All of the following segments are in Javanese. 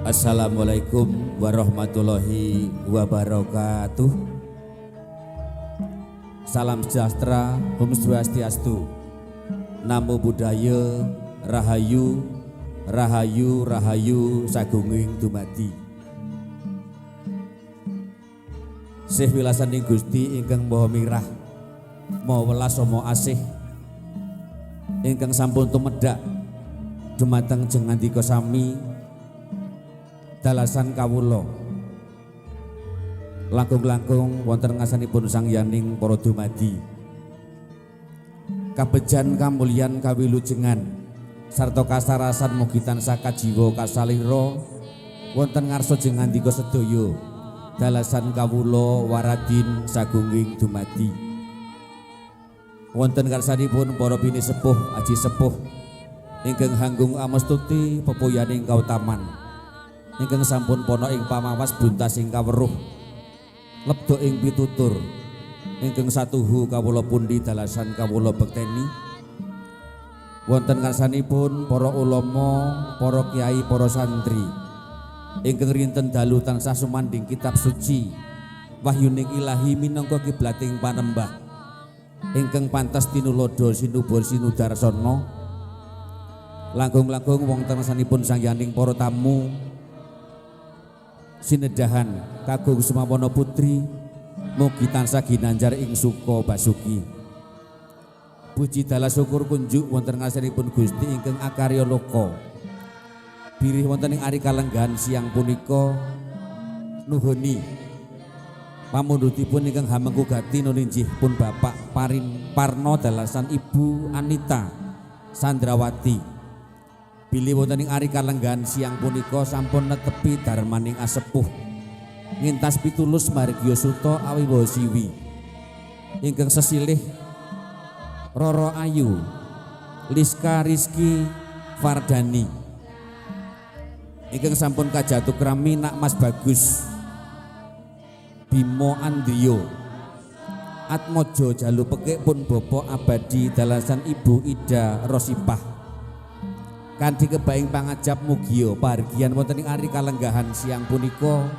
Assalamualaikum warahmatullahi wabarakatuh. Salam sejahtera, Om Swastiastu. Namo Buddhaya, Rahayu, Rahayu, Rahayu sagunging dumadi. Sih wilasaning Gusti ingkang Maha Mirah, Maha Welas Maha Asih, ingkang sampun tumedhak dumateng jengandika sami dalasan kawula langkung-langkung wonten ngasanipun Sang Yaning para dumadi. Kabejan kamulyan kawilujengan sarta kasarasan mugi tansah kajiwa kasalira wonten ngarsa jengandika sedaya dalasan kawula waradin sagunging dumadi. Wonten ngarsanipun para bini sepuh aji sepuh ingkang hanggung amestuti pepoyaning kautaman ingkang sampun pono ing pamawas buntasing kaweruh lebda ing pitutur ingkang satuhu kawula pundi dalasan kawula bekteni. Wonten ngarsanipun para ulama, para kiai, para santri ingkang rinten dalu tansah sumanding kitab suci wahyuning ilahi minangka kiblating panembah ingkang pantes tinulada sinubur sinudarsana. Langkung-langkung wonten ngarsanipun Sang Yaning para tamu sinedahan kagung Sumawana Putri mugi tansah ginanjar ing suka basuki. Puji dalah syukur kunjuk wonten ngarsanipun Gusti ingkang akarya loka. Birih wonten ing ari kalenggahan siang punika nuhuni pamundhutipun ingkang hamengku gati nuninjih pun Bapak Parno dalasan Ibu Anita Sandrawati. Bilih wonten ing ari kalenggahan siang punika sampun netepi darmaning asepuh ngintas pitulus margya suta awibawa siwi ingkang sesilih Roro Ayu Liska Rizky Fardani ingkang sampun kajatukrami Nak Mas Bagus Bimo Andrio Atmojo Jalu Pekik pun Bopo Abadi dalasan Ibu Ida Rosipah. Kanthi kebaing pangajap mugia pahargyan wonten ing ari kalenggahan siang punika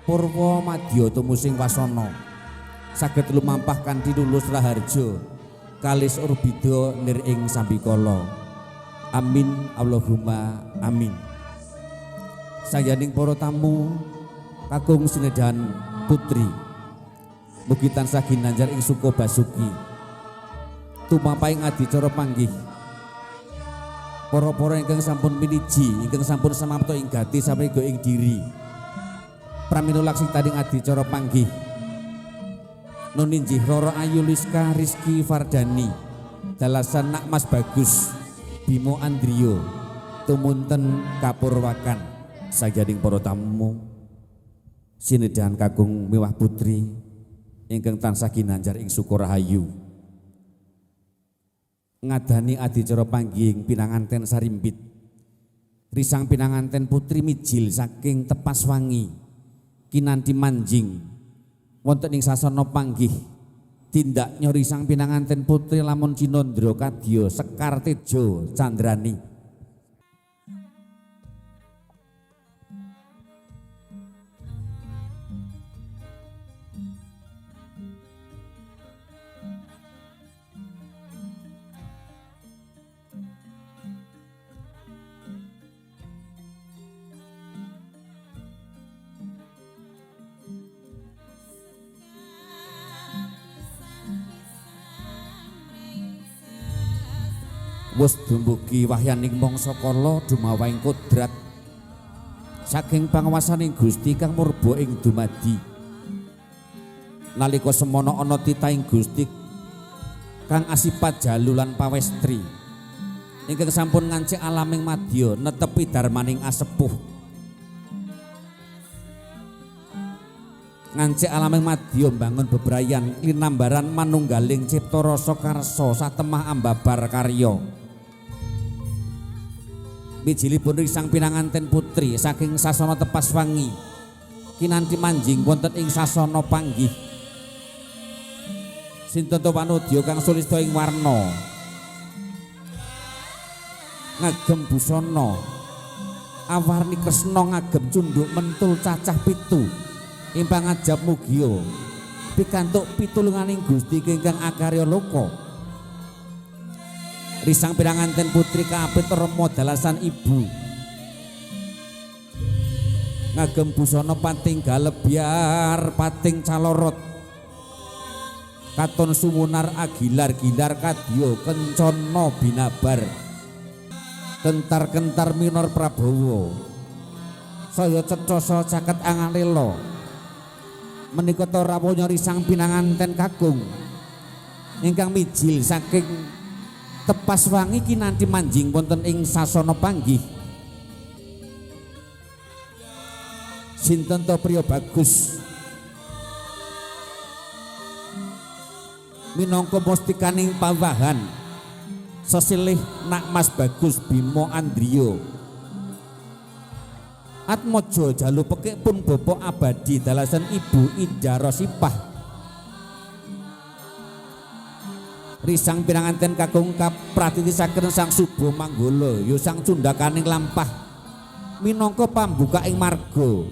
Purwa Madya tumusing wasana saged lumampah kanthi lulus raharja kalis urbida nir ing sambikala. Amin Allahumma amin. Sayaning para tamu kakung sinedahan putri mugi tansah ginanjar ing suka basuki tumapaing adicara panggih para-para ingkang sampun miniji ingkang sampun samapta ing gati samangga ing diri pramila laksitaning adicara panggih nuninjih Roro Ayu Liska Rizky Fardani dalasan Nak Mas Bagus Bimo Andrio tumunten kapurwakan. Sajaning para tamu sinedahan kakung miwah putri ingkang tansah ginanjar ing suka rahayu ngadani adicara panggih pinanganten sarimbit risang pinanganten putri mijil saking Tepas Wangi kinanti manjing wonten ing sasana panggih tindak nyorisang pinanganten putri lamun Cinandra Kadya Sekar Tejo Candrani. Wus dumugi wahyaning mangsa kala dumawaing kodrat saking pangawasaning Gusti kang murba ing dumadi. Nalika semana ana titahing Gusti kang asipat jalu lan pawestri ingkang sampun ngancik alaming madya netepi darmaning asepuh ngancik alaming madya mbangun bebrayan linambaran manunggaling cipta rasa karsa satemah ambabar karya. Bijilipun risang pinanganten putri saking sasana Tepas Wangi kinanti manjing wonten ing sasana panggih Sinten Wanudya kang sulista ing warna ngagem busana awarni kresna ngagem cunduk mentul cacah 7 ing pangajap mugia pikantuk pitulunganing Gusti ingkang akarya loka risang piranganten putri kapit rama dalasan ibu ngagem busana pating galebyar pating calorot katon sumunar agilar-gilar kadya kencana binabar kentar-kentar minor Prabowo saya cetasa caket angalela menika rawuh risang pinanganten kakung ingkang mijil saking tepas wangi kinanthi manjing wonten ing sasana panggih sinten to priya bagus minangka mustikaning pawahan sesilih nak Mas Bagus Bimo Andrio Atmojo jalu pekik pun bopo abadi dalasan Ibu Ida Rosipah risang pinanganten kakung kapratitisaken sang Subo Manggolo yo sang cundakaning lampah minangka pambukaing marga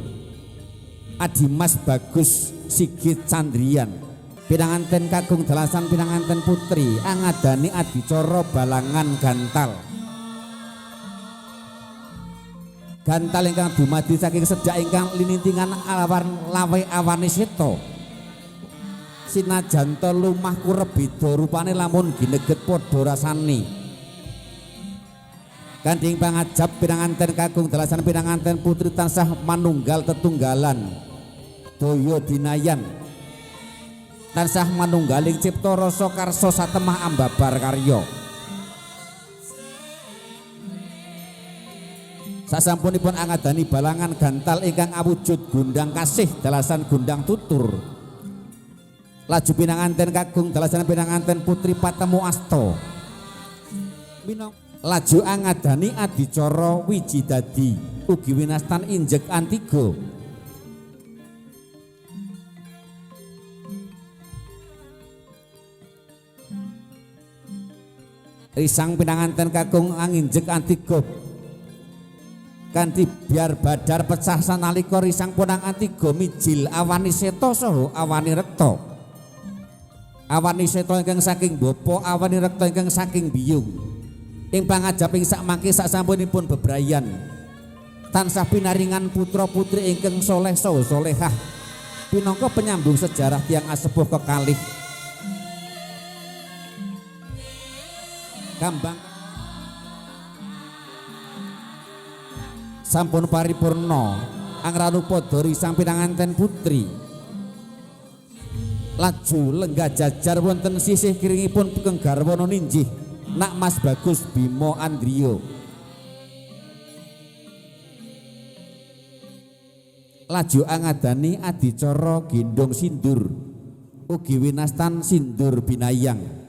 Adimas Bagus Sigit Candrian pinanganten kakung dalasan pinanganten putri angadani adicara balangan gantal gantal ingkang dumadi saking sejak ingkang linintingan awan lawe awani seta sinajan to lumah kurep beda rupane lamun gineget padha rasane kandhing pangajab pinanganten kakung dalasan pinanganten putri tansah manunggal tetunggalan daya dinayan tansah manunggaling cipta rasa karsa satemah ambabar karya sasampunipun angadani balangan gantal ingkang awujud gundang kasih dalasan gundang tutur laju pinanganten kakung dalasan pinanganten putri Patemu Asta laju angadani adicara wiji dadi ugi winastan injek antiga risang pinanganten kakung anginjek antiga kanthi biar badar pecah sanalika risang punang antiga mijil awani seta saha awani rekta awani seta ingkang saking bapa awani rekta ingkang saking biyung ing pangajaping sakmangke sasampunipun bebrayan tansah pinaringan putra putri ingkang soleh saha solehah pinangka penyambung sejarah tiyang asepuh kekalih Kambang sampun paripurna angranupada risang pinanganten putri laju lenggah jajar wonten sisih kiringipun Pugeng Garwana ninjih nak Mas Bagus Bimo Andrio laju angadani adicara gendong sindur ugi winastan sindur binayang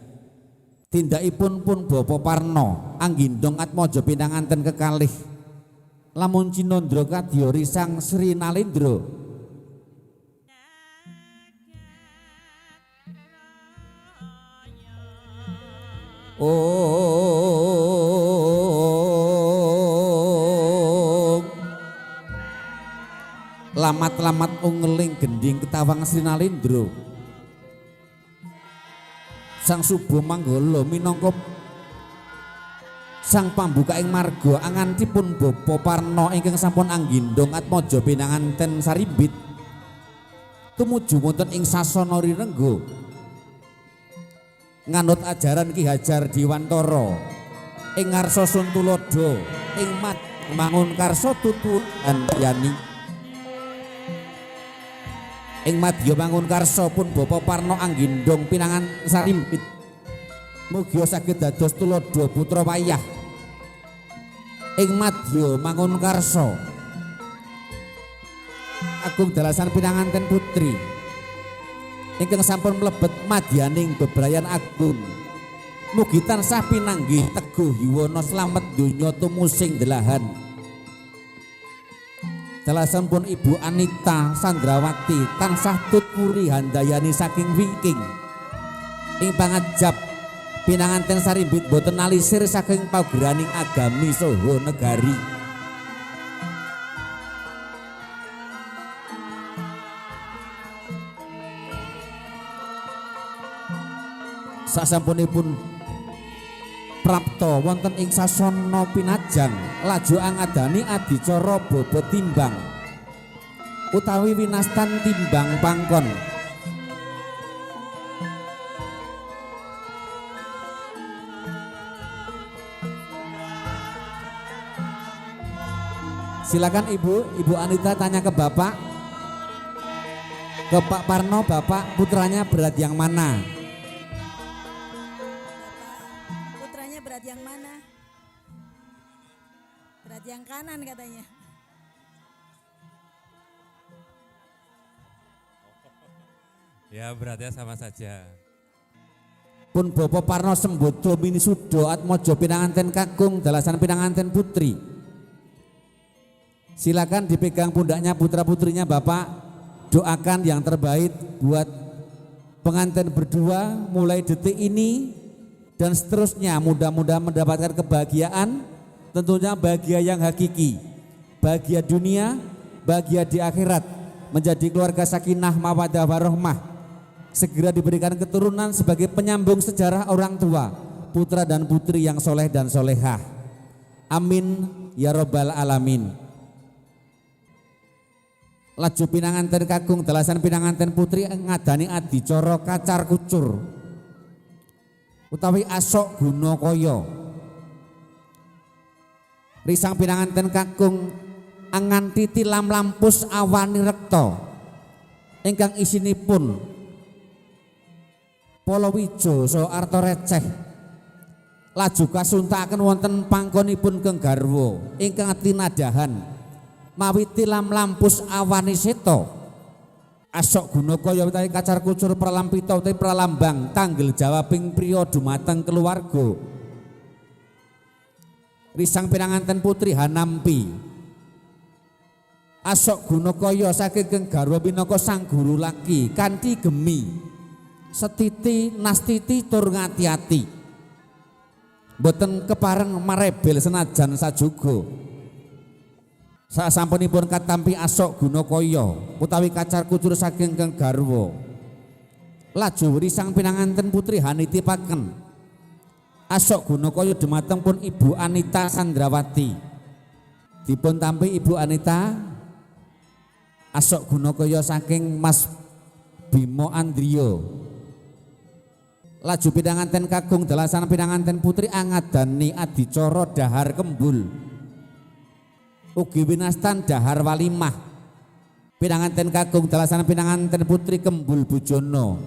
tindakipun pun Bapa Parno anggindong Atmaja pinanganten kekalih lamun Cinandra kadya risang Sri Nalendra lamat-lamat ungeling gending ketawang Sri Nalendra sang Subo Manggolo minangka sang pambukaing marga angantipun Bapa Parno ingkang sampun anggindong Atmaja pinanganten sarimbit tumuju wonten ing sasana Rirengga nganut ajaran Ki Hajar Diwantara ing ngarsa Suntulada ing mat mangun karsa tutulan yani ing madya mangun karsa pun Bapa Parno anggindong pinangan sarimbit mugia saged dados tuladha putra wayah ing madya mangun karsa agung dalasan pinanganten putri ingkang sampun mlebet madyaning bebrayan agung mugi tansah pinanggih teguh yuwana slamet donya tumusing delahan dalasan pun Ibu Anita Sandrawati tansah tutpuri handayani saking wingking ing pangajap pinanganten sarimbit boten alisir saking paugraning agami saha negari. Sasampunipun prapta wonten ing sasana pinajang laju angadani adicara bobot timbang utawi winastan timbang pangkon. Silakan Ibu Anita tanya ke Bapak, ke Pak Parno, Bapak putranya berat yang mana? Putranya berat yang mana? Berat yang kanan katanya. Ya beratnya sama saja. Pun Bapak Parno sembodo minisudo atmojo pinanganten kakung dalasan pinanganten putri. Silakan dipegang pundaknya putra-putrinya Bapak, doakan yang terbaik buat pengantin berdua mulai detik ini dan seterusnya, mudah-mudahan mendapatkan kebahagiaan, tentunya bahagia yang hakiki, bahagia dunia, bahagia di akhirat, menjadi keluarga sakinah mawaddah warahmah, segera diberikan keturunan sebagai penyambung sejarah orang tua, putra dan putri yang soleh dan solehah. Amin ya robbal alamin. Laju pinanganten kakung dalasan pinanganten putri ngadani adicara kacar kucur utawi asok guna kaya. Risang pinanganten kakung anganti tilam lampus awani rekta ingkang isinipun Palawijo saha arta receh laju kasuntakaken wonten pangkonipun keng garwa ingkang tinadahan mawi tilam lampus awani seto asok guna kaya utawi kacar kucur pralampita utawi pralambang tanggel jawabing priya dumateng keluarga. Risang pinanganten putri hanampi asok guna kaya saking garwa minangka sang guru laki kanthi gemi setiti nastiti tur ngati-ati boten kepareng marebel senajan sajuga. Sasampunipun katampi asok guna kaya utawi kacar kucur saking keng garwa laju risang pinanganten putri hanitipaken asok guna kaya dumateng pun Ibu Anita Sandrawati. Dipun tampi Ibu Anita asok guna kaya saking Mas Bimo Andrio. Laju pinanganten kakung dalasan pinanganten putri angadani adicara dahar kembul ugi winastan dahar walimah pinanganten kakung dalasan pinanganten putri kembul bujono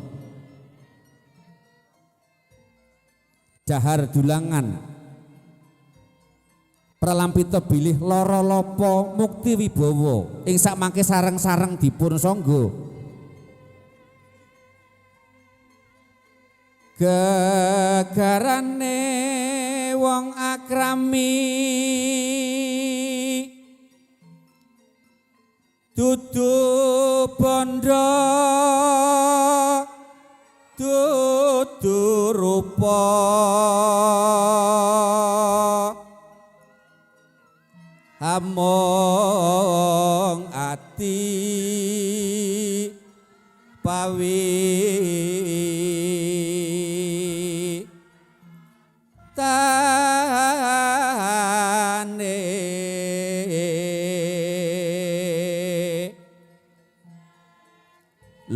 dahar dulangan pralampita bilih lara lopo mukti wibowo ing sakmangke sareng-sareng dipun sangga gegarane wong akrami dudu bondo dudu rupa among ati pawi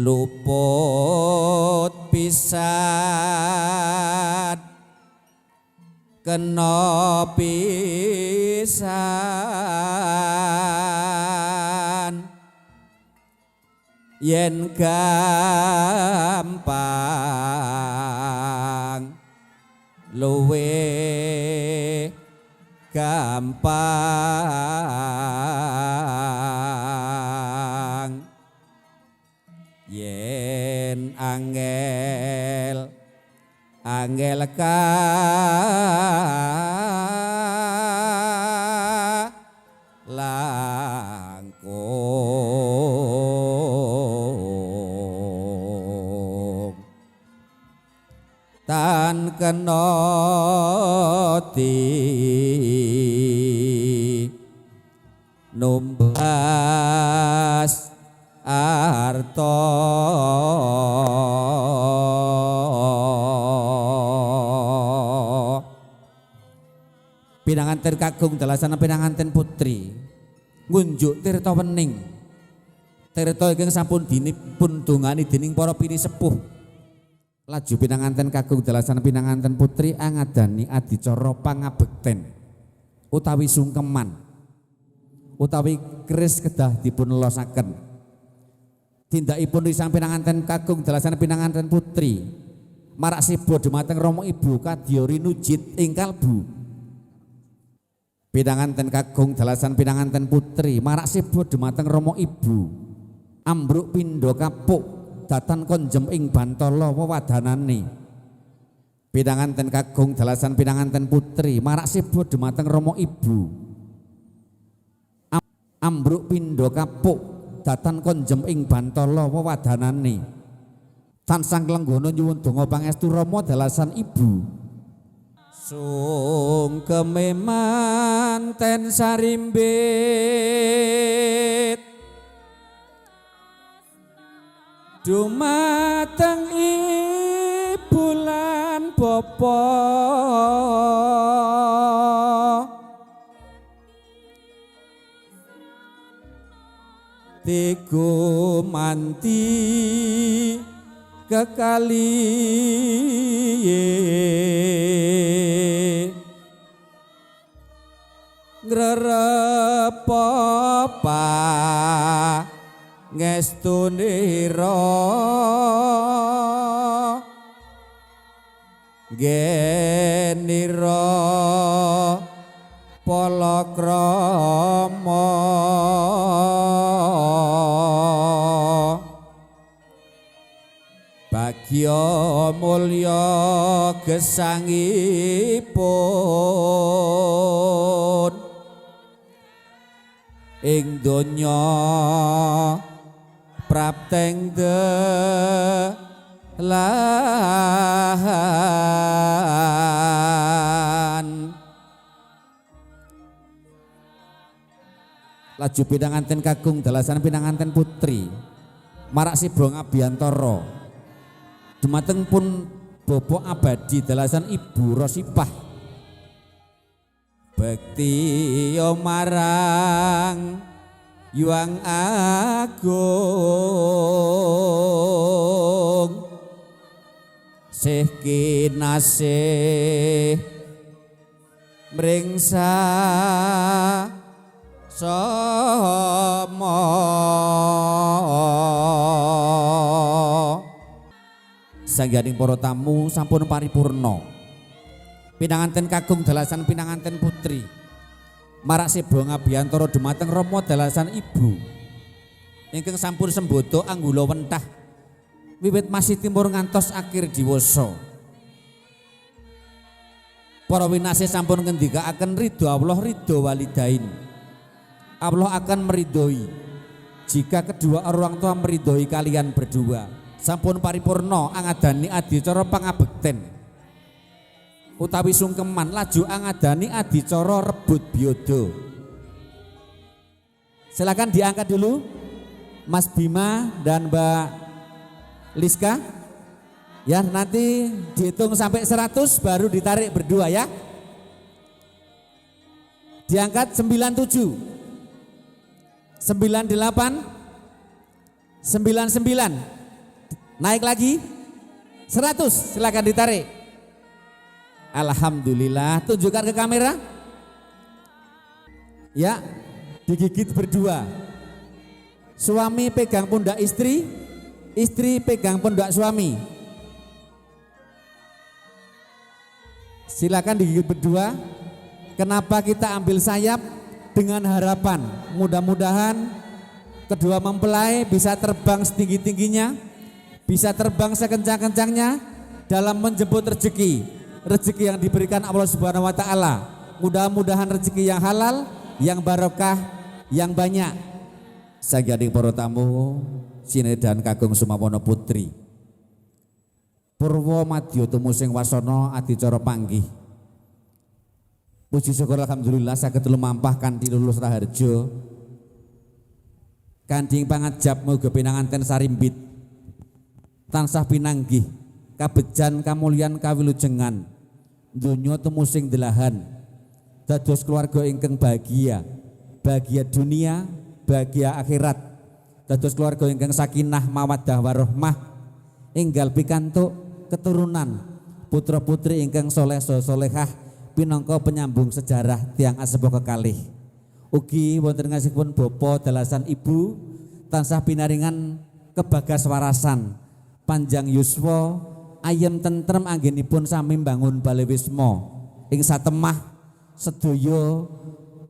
luput pisan kena pisan yen gampang luwe gampang yen angel ka langkung tan kenoti numbas arto pinanganten kakung dalasana pinanganten putri ngunjuk tirta wening tirta ingkang sampun dinipun dongani dening para pini sepuh laju pinanganten kakung dalasana pinanganten putri angadani adicara pangabekten utawi sungkeman utawi keris kedah dipun losaken tindakipun risang pinanganten kakung dalasana pinanganten putri marak sibo dumateng Rama Ibu kadya rinujit ing kalbu pinanganten kakung dalasan pinanganten putri marak sibo dumateng Rama Ibu ambruk pindha kapuk datan konjem ing bantala wewadanane pinanganten kakung dalasan pinanganten putri marak sibo dumateng Rama Ibu ambruk pindha kapuk datan konjem ing bantala wewadanane tansah lenggana nyuwun donga pangestu Rama dalasan Ibu sungkeme manten sarimbit dumateng ibu lan bapa digumanti kekaliye ngrerepa ngestunira genira palakrama bagya mulya gesangipun ing donya prapteng delahan laju pinanganten kakung dalasan pinanganten putri marak sibo ngabiyantara dumateng pun bobo abadi dalasan Ibu Rosipah bekti marang Yuang Agung sih kinasih mringsa sama sangganing para tamu sampun paripurna pinanganten kakung dalasan pinanganten putri marak sibo ngabiyantara dumateng Rama dalasan Ibu ingkang sampun sembodo anggula wentah wiwit masih timur ngantos akhir diwasa para winasih sampun ngendikaaken ridho Allah ridho walidain Allah akan meridhoi jika kedua orang tua meridhoi kalian berdua sampun paripurna angadani adicara pangabekten utawi sungkeman laju angadani adicara rebut biodo. Silakan diangkat dulu Mas Bima dan Mbak Liska ya, nanti dihitung sampai 100 baru ditarik berdua ya. Diangkat 97 98 99 naik lagi 100 silakan ditarik. Alhamdulillah, tunjukkan ke kamera. Ya, digigit berdua. Suami pegang pundak istri, istri pegang pundak suami. Silakan digigit berdua. Kenapa kita ambil sayap? Dengan harapan mudah-mudahan kedua mempelai bisa terbang setinggi-tingginya, bisa terbang sekencang-kencangnya dalam menjemput rezeki. Rezeki yang diberikan Allah Subhanahu wa taala. Mudah-mudahan rezeki yang halal, yang barokah, yang banyak. Sanggading para tamu sinedan kakung Sumawana Putri. Purwa madya tumusing wasana adicara panggih. Puji syukur alhamdulillah saged lumampah kanthi lulus raharja. Kanthi pangajap muga pinanganten sarimbit. Tansah pinanggih kabejan kamulyan kawilujengan. Donya tumusing delahan. Dados keluarga ingkang bahagia. Bahagia dunia, bahagia akhirat. Dados keluarga ingkang sakinah mawaddah warahmah. Enggal pikantuk keturunan putra putri ingkang soleh solehah pinangka penyambung sejarah tiang asepuh kekalih. Ugi wonten ngasihipun bapa dalasan ibu tansah pinaringan kebagas warasan panjang yuswa ayem tentrem anggenipun sami mbangun balewisma ing satemah sedaya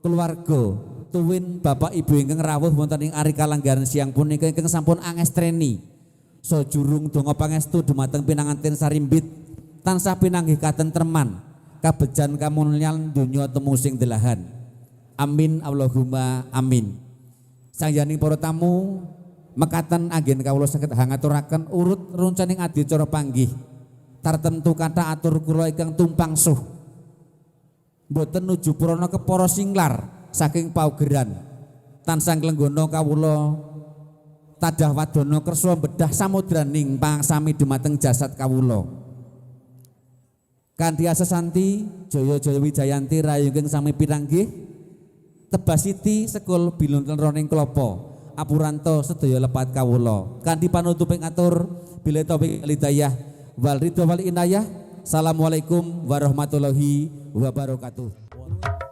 keluarga tuwin bapak ibu ingkang rawuh wonten ing ari kalanggaran siang punika ingkang sampun angestreni sajurung donga pangestu dumateng pinanganten sarimbit tansah pinanggih katentreman kabejan kamulyan donya tumusing delahan. Amin Allahumma amin. Sangyaning para tamu mekaten anggen kawula saged hangaturaken urut runcaning adicara panggih tartemtu kathah atur kula ingkang tumpang suh boten nuju prana kepara singlar saking paugeran tansah nglenggana kawula tadah wadana kersa bedah samudraning pangsami dumateng jasad kawula. Kanthi asesanti Jaya Wijayanti rayu ingkang sami piranggih tebasiti sekul bilunten roning klapa apuranto sedaya lepat kawula. Kanthi panutuping atur bila taufik hidayah wal ridho wal inayah. Assalamualaikum warahmatullahi wabarakatuh.